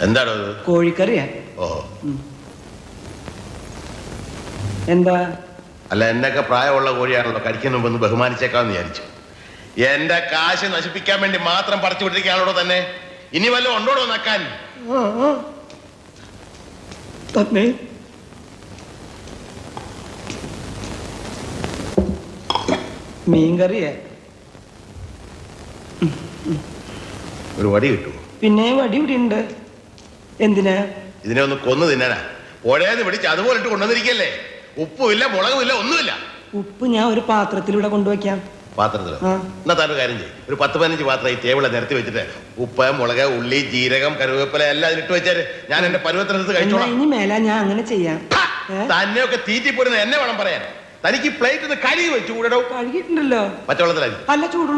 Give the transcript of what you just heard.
എന്താണോ കോഴിക്കറിയാ? ഓ എന്താ? അല്ല, എന്നൊക്കെ പ്രായമുള്ള കോഴിയാണല്ലോ, കഴിക്കുന്ന മുമ്പ് ഒന്ന് ബഹുമാനിച്ചേക്കാന്ന് വിചാരിച്ചു. എന്റെ കാശ് നശിപ്പിക്കാൻ വേണ്ടി മാത്രം പറിച്ചു വിട്ടിരിക്കാണോ തന്നെ? ഇനി വല്ലതും ഉണ്ടോടോ നക്കാൻ? തന്നെ മീൻകറിയാ? ഒരു വടി കിട്ടുമോ? പിന്നെ വടി ഇവിടെ ഉണ്ട്. എന്തിനാ? ഇതിനെ ഒന്ന് കൊന്നു തിന്നാനാ. പുഴയെന്ന് പിടിച്ച് അതുപോലെ ഇട്ട് കൊണ്ടുവന്നിരിക്കല്ലേ? ഉപ്പുമില്ല, മുളകുമില്ല, ഒന്നുമില്ല. ഉപ്പ് ഞാൻ ഒരു പാത്രത്തിലൂടെ കൊണ്ടുവയ്ക്കാം. പാത്രത്തിലോ? എന്നാ താൻ കാര്യം ചെയ്യും, ഒരു 10-15 പാത്രം ഈ ടേബിളെ നിരത്തി വെച്ചിട്ട് ഉപ്പ്, മുളക്, ഉള്ളി, ജീരകം, കരുവേപ്പില എല്ലാം ഇട്ട് വെച്ചാല് ഞാൻ എന്റെ പരുവത്തിനടുത്ത് കഴിച്ചോളാം. ഇനി മേല ഞാൻ അങ്ങനെ ചെയ്യാം. തന്നെയൊക്കെ തീറ്റിപ്പോരുന്ന എന്നെ വേണം പറയാൻ. തനിക്ക് പ്ലേറ്റ് ഒന്ന് കഴുകി വെച്ചു കൂടോ. കഴുകിയിട്ടുണ്ടല്ലോ. പച്ചവെള്ളത്തിലായി അല്ല, ചൂടുള്ള